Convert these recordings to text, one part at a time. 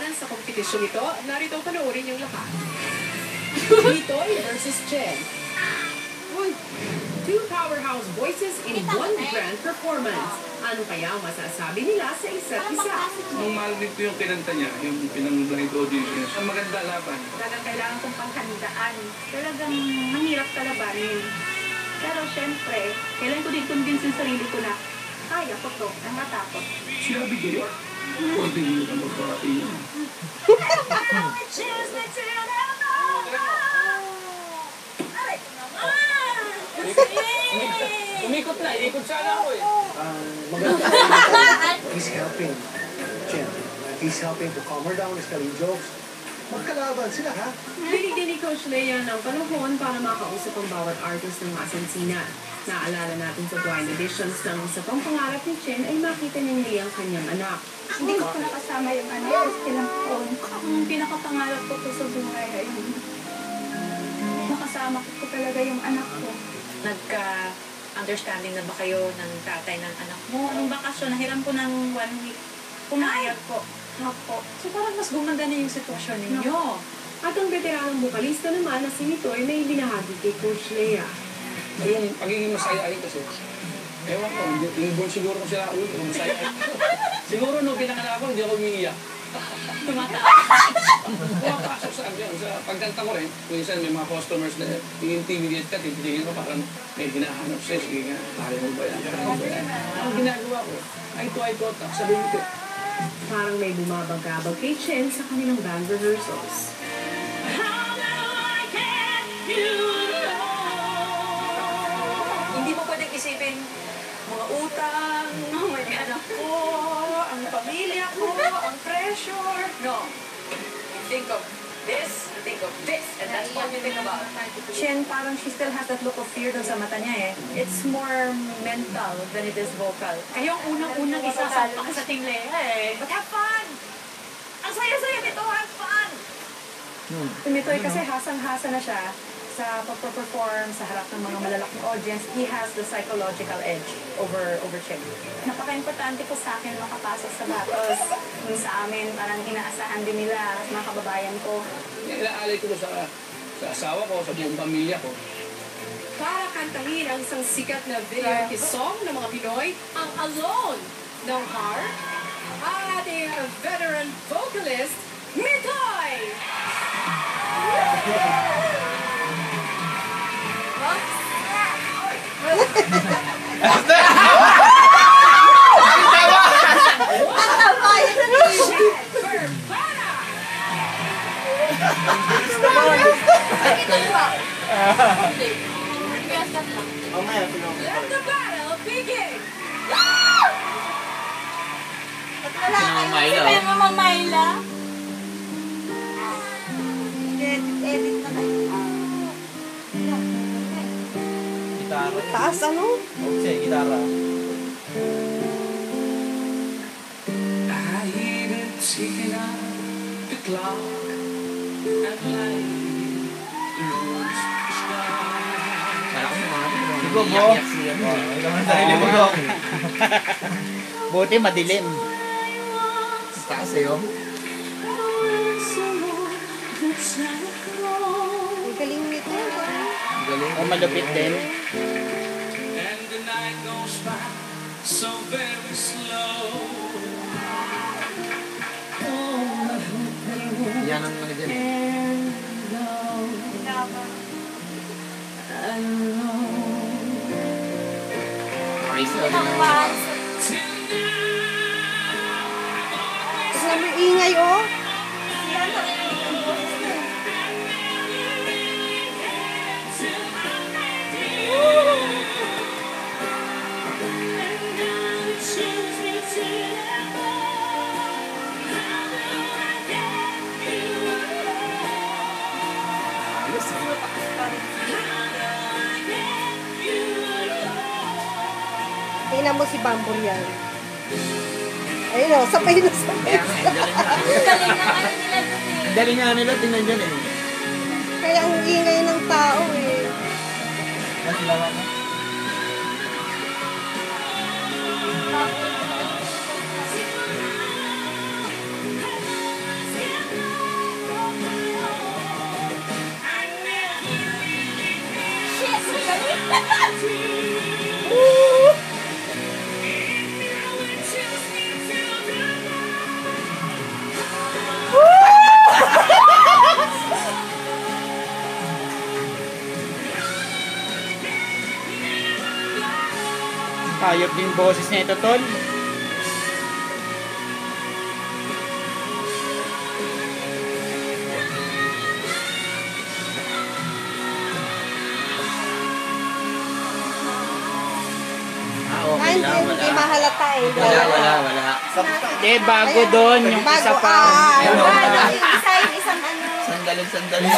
kalaban sa kompetisyong ito. Narito panoorin yung lahat. Mitoy versus Chen. Two powerhouse voices in one grand performance. Ano kaya ang masasabi nila sa isa't isa? Nung marinig ko yung kinanta niya, yung pinang-blind audition, ang maganda laban. Talagang kailangan kong panghandaan. Talagang mahirap kalabanin. Pero syempre, kailangan ko din convince yung sarili ko na kaya ko to, ang matapos. Si Abigail, konti mo na magpapati niya. Umikot na, ikot sana ako eh. Maganda. He's helping Jen. He's helping to calm her down. He's telling jokes. Magkalaban sila, ha? Binigyan ni Coach Lea ng panahon para makausap ang bawat artist ng masansinan. Naalala natin sa blind editions ng isa pang pangarap ni Chen ay makita ni Lea ang kanyang anak. Hindi ko pa nakasama yung anak. Ilang taon. Ang pinakapangarap ko po sa buhay ay makasama ko talaga yung anak ko. Nagka-understanding na ba kayo ng tatay ng anak mo? Anong bakasyon? Nahiram po ng 1 week. Pumayag po. Opo. So parang mas gumanda na yung sitwasyon ninyo. At ang veteranong bukalista naman na si Mitoy may binahagi kay Coach Lea. Yung pagiging masayain kasi, ewan ko, inborn siguro ko sila ulo, masayain. Siguro nung pinanganak ako, hindi ako umiiyak. Pumapasok sa akin, sa pagkanta ko rin, minsan may mga customers na i-intimidate ka, titigil mo parang may hinahanap sa'yo, sige nga, kaya mo ba yan, kaya mo ba yan. Ang ginagawa ko, eye contact, sabihin ko, Parang may bumabagabag kay Chen sa kanilang band rehearsals. Hindi mo pwedeng isipin mga utang, may anak ko, ang pamilya ko, ang pressure. No. You think of this, you think of this, and that's what you think about. Chen, parang she still has that look of fear doon sa mata niya eh. It's more mental than it is vocal. Kayo ang unang-unang isasalpak sa Team Lea eh. But have fun! Ang saya-saya nito, have fun! Mitoy kasi hasang-hasa na siya sa pag-perform sa harap ng mga malalaking audience. He has the psychological edge over Chen. Napaka-importante po sa akin makapasok sa battles. Yung sa amin, parang inaasahan din nila mga kababayan ko. inaalay ko sa asawa ko, sa buong pamilya ko. Para kantahin ang isang sikat na video song ng mga Pinoy, ang Alone ng Heart, ating veteran vocalist, Mitoy! Let the battle begin! May mamamayla. Edit na kayo. Gitara. Taas ano? Okay, gitara. I even taken out the clock at night. Ikaw mo. Ikaw ang sarili mo ko. Buti madilim. Taas eh oh. Ang galing nito. Galing. Oh, malupit din. And the night goes by so very slow. Yan ang mga dyan. Praise God. Kasi may ingay oh. Tingnan mo si Bamboo yan. Ayun o, sapay na sapay. Dali nga nila, tingnan dyan eh. Kaya ang ingay ng tao eh. Mas lawan na. Hayop din boses nito, tol. Okay lang, Hindi mahalata eh. Wala. Hindi, bago doon. Yung isa pa. Isang ano. Sandali.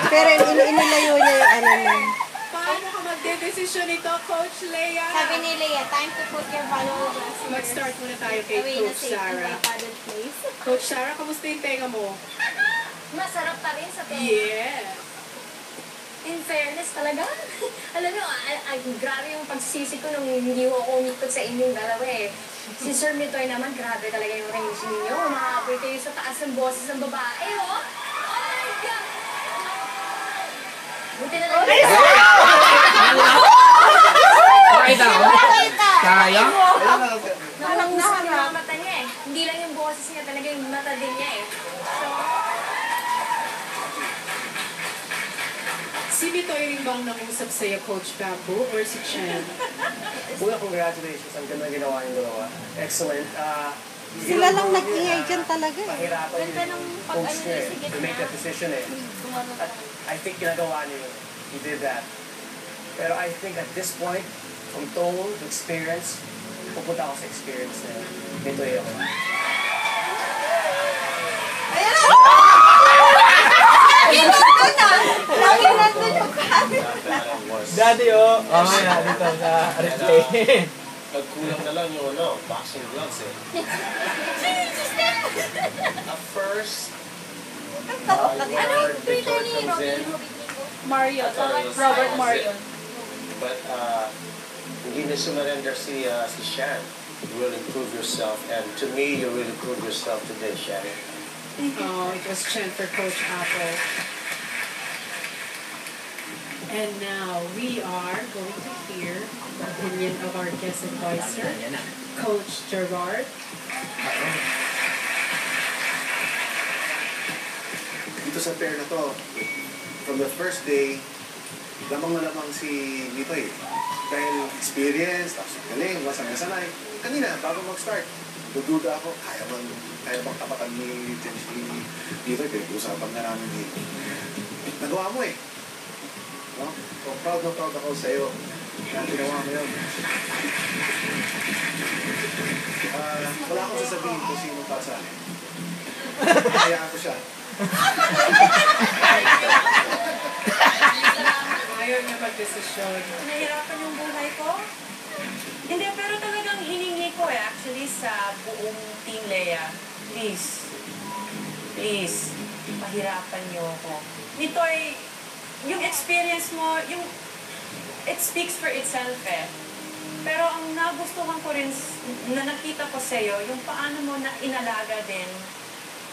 Pero inilayo niya yung ano niya. Paano ka magdedesisyon nito, Coach Leia? Sabi ni Leia, time to put your follower glasses Mag-start muna tayo kay away na Coach safe and Sarah. by padded place. Coach Sarah, kamusta yung tenga mo? Masarap pa rin sa tenga. Yes. In fairness talaga. Alam mo, grabe yung pagsisi ko nung hindi ako umikot sa inyong dalawa eh. Si Sir Mitoy naman, grabe talaga yung range ninyo. Umaapoy kayo sa taas ng boses ng babae, oh. Oh my God! Buti na lang. Pakita ko. Kaya? Parang gusto yung mga mata niya eh. Hindi lang yung boses niya, talaga yung mata din niya eh. So, Si Mitoy rin bang nangusap sa'yo, Coach Bamboo, or si Chen? Una, congratulations. Ang ganda ginawa yung dalawa. Excellent. Sila lang nag-ingay dyan talaga eh. Pahirapan ganda ng yung pag-ano coach niya niya eh, sa to make that gitna. decision eh. At I think ginagawa niya yun. He did that. Pero I think at this point, from tone to experience, pupunta ako sa experience na nito eh ako. Lagi nandun yung camera. Daddy, oh. Mamaya dito sa replay. Nagkulang na lang yung boxing gloves eh. At first, Ano yung Twitter ni Robin? Mario, Robert Mario. But hindi na sumarender si Shan. You will improve yourself, and to me, you will improve yourself today, Shan. Oh, it was Chen for Coach Apple. And now we are going to hear the opinion of our guest advisor, Coach Gerard. Dito sa pair na to, from the first day, lamang na lamang si Mitoy. Dahil experience, tapos galing, wasang nasanay. Kanina, bago mag-start, dududa ako, kaya bang tapatan ni Mitoy? Pinag-usapan na namin dito. Nagawa mo eh. No? So, proud na proud ako sa'yo na ginawa mo yun. Wala akong sasabihin kung sino pa saan eh. Kaya ako siya. Ayaw niya mag-desisyon. Nahirapan yung buhay ko? Hindi, pero talagang hiningi ko eh, actually sa buong Team Leia. Please, pahirapan niyo ako. Nitoy, yung experience mo, it speaks for itself eh. Pero ang nagustuhan ko rin, na nakita ko sa'yo, yung paano mo na inalaga din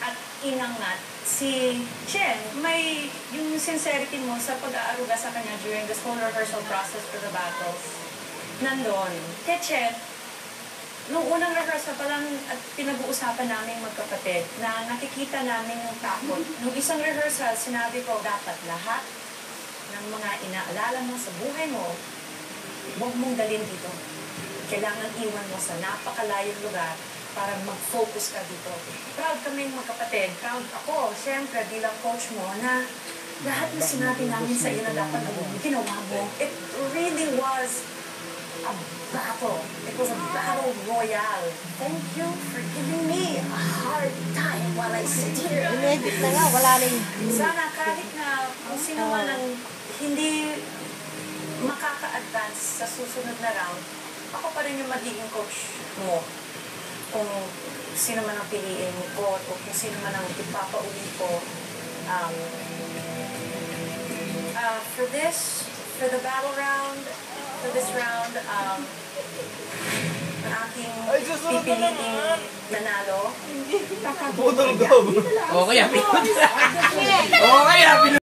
at inangat si Chen. May yung sincerity mo sa pag-aaruga sa kanya during this whole rehearsal process for the battles. Nandun. Kaya Chen, nung unang rehearsal pa lang at pinag-uusapan namin magkapatid na nakikita namin yung takot. Nung isang rehearsal, sinabi ko, dapat lahat ng mga inaalala mo sa buhay mo, huwag mong dalhin dito. Kailangan iwan mo sa napakalayong lugar para mag-focus ka dito. Proud kaming magkapatid. Proud ako, siyempre, bilang coach mo, na lahat na sinabi namin sa iyo na dapat gawin, ginawa mo. It really was a battle. It was a battle royale. Thank you for giving me a hard time while I sit here. Inedit na nga, wala na yung... Sana kahit na kung sino man ang hindi makaka-advance sa susunod na round, ako pa rin yung magiging coach mo. Kung sino man ang piliin ko o kung sino man ang ipapauwi ko. For the battle round, for this round, ang aking pipiliin nanalo. Okay, happy. Okay, happy.